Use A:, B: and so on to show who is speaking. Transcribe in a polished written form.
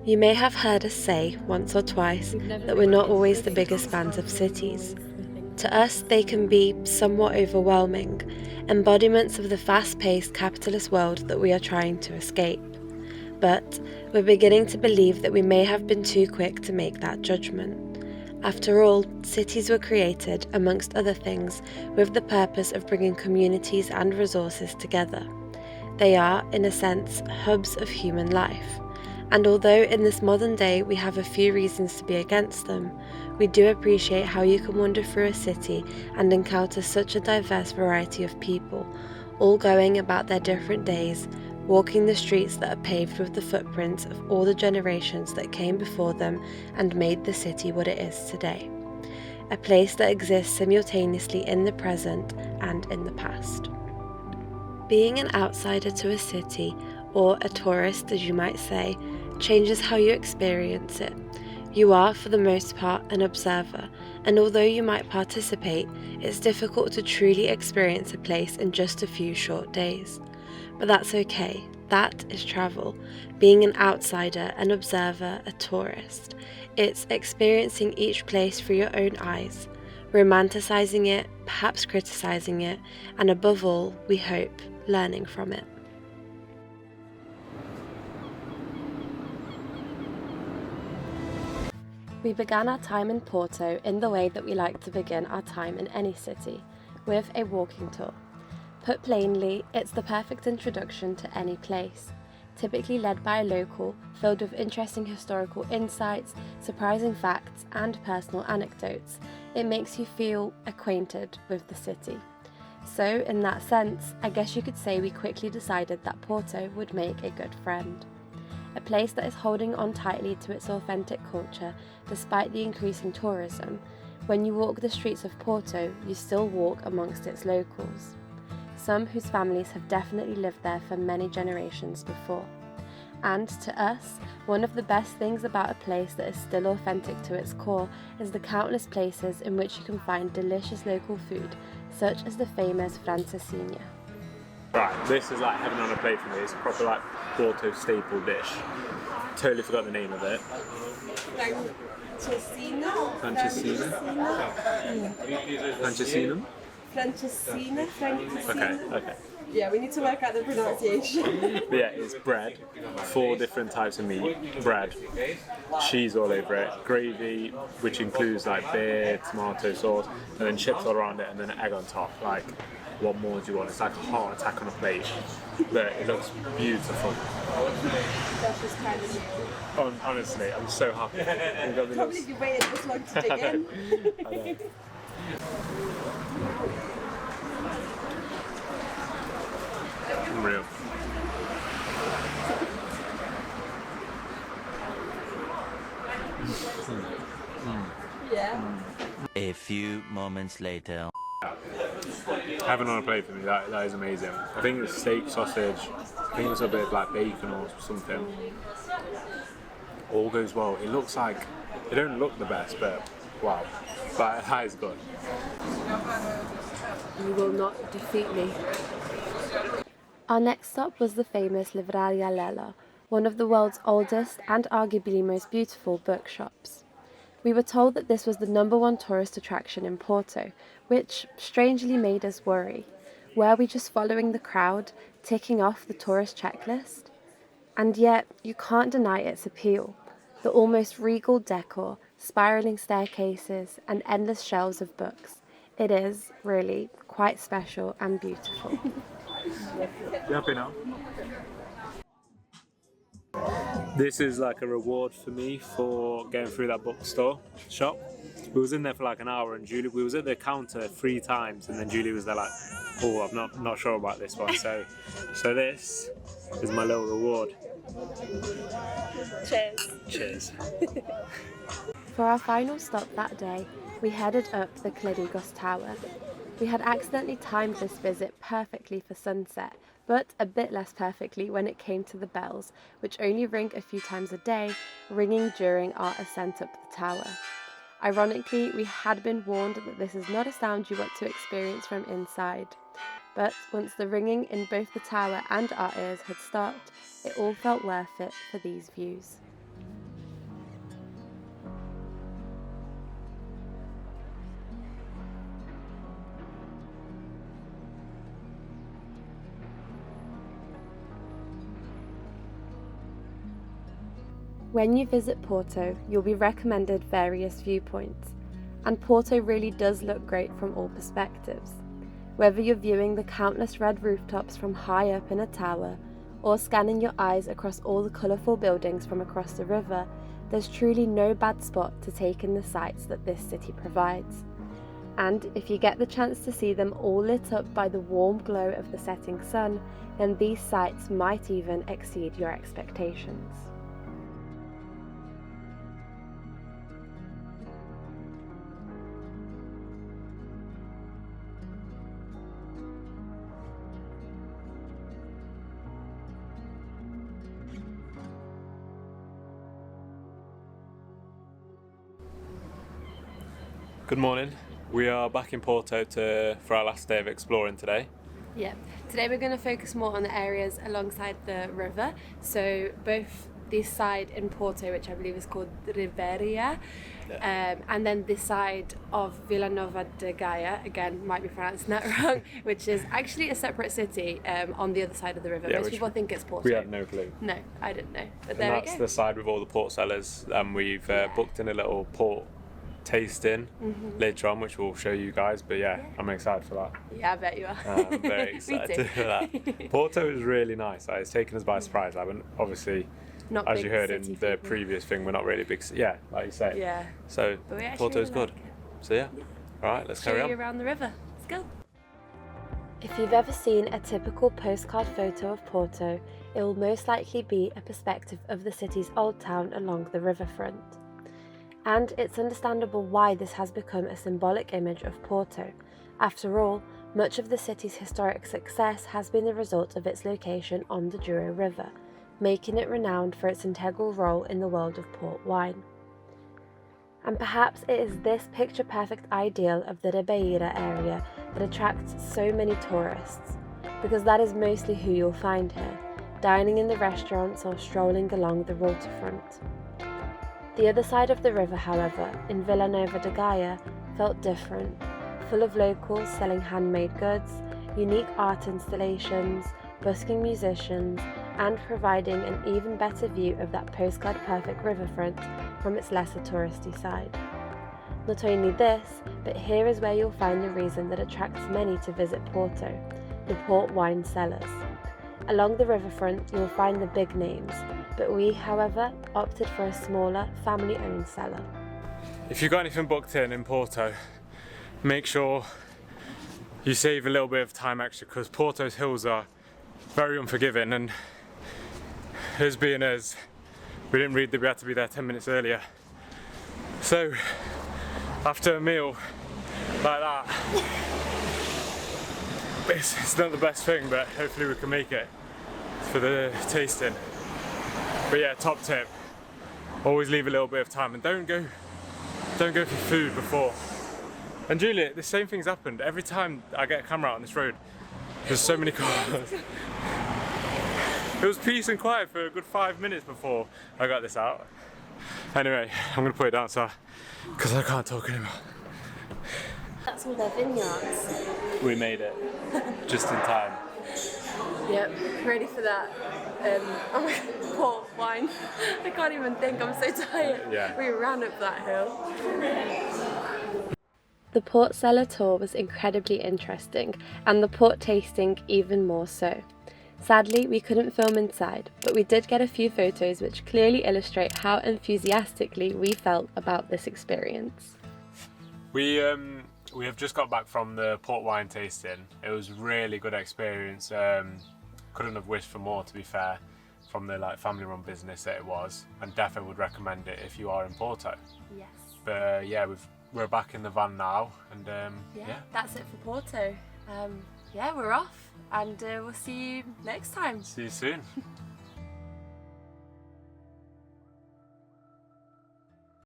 A: You may have heard us say once or twice that we're not always the biggest fans of cities. To us, they can be somewhat overwhelming, embodiments of the fast-paced capitalist world that we are trying to escape. But we're beginning to believe that we may have been too quick to make that judgment. After all, cities were created, amongst other things, with the purpose of bringing communities and resources together. They are, in a sense, hubs of human life. And although in this modern day we have a few reasons to be against them, we do appreciate how you can wander through a city and encounter such a diverse variety of people, all going about their different days, walking the streets that are paved with the footprints of all the generations that came before them and made the city what it is today. A place that exists simultaneously in the present and in the past. Being an outsider to a city, or a tourist as you might say, changes how you experience it. You are, for the most part, an observer, and although you might participate, it's difficult to truly experience a place in just a few short days. But that's okay. That is travel. Being an outsider, an observer, a tourist. It's experiencing each place through your own eyes, romanticizing it, perhaps criticizing it, and above all, we hope, learning from it. We began our time in Porto in the way that we like to begin our time in any city, with a walking tour. Put plainly, it's the perfect introduction to any place, typically led by a local, filled with interesting historical insights, surprising facts, and personal anecdotes. It makes you feel acquainted with the city. So, in that sense, I guess you could say we quickly decided that Porto would make a good friend. A place that is holding on tightly to its authentic culture despite the increasing tourism. When you walk the streets of Porto, you still walk amongst its locals. Some whose families have definitely lived there for many generations before. And to us, one of the best things about a place that is still authentic to its core is the countless places in which you can find delicious local food, such as the famous francesinha.
B: Right, this is like heaven on a plate for me. It's a proper like Porto staple dish. Totally forgot the name of it.
C: Francesina.
B: Francesinum?
C: Francesina.
B: Okay.
C: Yeah, we need to work out the pronunciation.
B: But yeah, it's bread, 4 different types of meat, bread, cheese all over it, gravy, which includes like beer, tomato sauce, and then chips all around it, and then an egg on top. Like, what more do you want? It's like a heart attack on a plate, but it looks beautiful.
C: That was kind of new.
B: Honestly, I'm so happy.
C: I can't believe you waited this long to dig in.
B: I know. Unreal.
C: Yeah.
D: A few moments later.
B: Heaven on a plate for me, that is amazing. I think it's steak, sausage, I think it's a bit of like bacon or something. All goes well. It looks like, it don't look the best, but wow. But that is good.
A: You will not defeat me. Our next stop was the famous Livraria Lela, one of the world's oldest and arguably most beautiful bookshops. We were told that this was the #1 tourist attraction in Porto, which strangely made us worry. Were we just following the crowd, ticking off the tourist checklist? And yet, you can't deny its appeal. The almost regal decor, spiralling staircases, and endless shelves of books. It is, really, quite special and beautiful.
B: You happy now? This is like a reward for me for getting through that bookstore shop. We was in there for like an hour, and we was at the counter 3 times, and then Julie was there like, oh, I'm not sure about this one. So this is my little reward. Cheers.
A: For our final stop that day, we headed up the Clérigos Tower. We had accidentally timed this visit perfectly for sunset, but a bit less perfectly when it came to the bells, which only ring a few times a day, ringing during our ascent up the tower. Ironically, we had been warned that this is not a sound you want to experience from inside. But once the ringing in both the tower and our ears had stopped, it all felt worth it for these views. When you visit Porto, you'll be recommended various viewpoints, and Porto really does look great from all perspectives. Whether you're viewing the countless red rooftops from high up in a tower, or scanning your eyes across all the colourful buildings from across the river, there's truly no bad spot to take in the sights that this city provides. And if you get the chance to see them all lit up by the warm glow of the setting sun, then these sights might even exceed your expectations.
B: Good morning. We are back in Porto for our last day of exploring today.
A: Yep. Today we're going to focus more on the areas alongside the river. So both this side in Porto, which I believe is called Riveria, and then this side of Villanova de Gaia, again, might be pronouncing that wrong, which is actually a separate city on the other side of the river. Most people think it's Porto.
B: We have no clue.
A: No, I didn't know. But
B: And
A: there
B: that's
A: we go.
B: the side with all the port sellers, and we've booked in a little port tasting later on, which we'll show you guys. But yeah, I'm excited for that.
A: Yeah, I bet you are.
B: I'm very excited for that. Porto is really nice. Like, it's taken us by surprise. Like, obviously,
A: Not
B: as
A: big
B: you heard in
A: city
B: the
A: people.
B: previous thing, we're not really big. Yeah, like you say.
A: Yeah.
B: So
A: But we actually
B: Porto is
A: really
B: good.
A: like it.
B: So yeah. All right, let's carry
A: Show you
B: on.
A: around the river. Let's go. If you've ever seen a typical postcard photo of Porto, it will most likely be a perspective of the city's old town along the riverfront. And it's understandable why this has become a symbolic image of Porto. After all, much of the city's historic success has been the result of its location on the Douro River, making it renowned for its integral role in the world of port wine. And perhaps it is this picture-perfect ideal of the Ribeira area that attracts so many tourists, because that is mostly who you'll find here, dining in the restaurants or strolling along the waterfront. The other side of the river, however, in Villanova de Gaia, felt different, full of locals selling handmade goods, unique art installations, busking musicians, and providing an even better view of that postcard-perfect riverfront from its lesser touristy side. Not only this, but here is where you'll find the reason that attracts many to visit Porto, the port wine cellars. Along the riverfront, you'll find the big names, but we, however, opted for a smaller, family-owned cellar.
B: If you've got anything booked in Porto, make sure you save a little bit of time extra, because Porto's hills are very unforgiving, and us being us, we didn't read that we had to be there 10 minutes earlier. So, after a meal like that, it's not the best thing, but hopefully we can make it for the tasting. But yeah, top tip, always leave a little bit of time, and don't go for food before. And Juliet, the same thing's happened. Every time I get a camera out on this road, there's so many cars. It was peace and quiet for a good 5 minutes before I got this out. Anyway, I'm gonna put it down so because I can't talk anymore.
A: That's all their vineyards.
B: We made it just in time.
A: Yep, ready for that. Oh my god, port wine. I can't even think, I'm so tired.
B: Yeah.
A: We ran up that hill. The port cellar tour was incredibly interesting, and the port tasting even more so. Sadly, we couldn't film inside, but we did get a few photos which clearly illustrate how enthusiastically we felt about this experience.
B: We have just got back from the port wine tasting. It was a really good experience. Couldn't have wished for more, to be fair, from the family-run business that it was, and definitely would recommend it if you are in Porto.
A: Yes.
B: But yeah, we're back in the van now, and yeah.
A: That's it for Porto. Yeah, we're off, and we'll see you next time.
B: See you soon.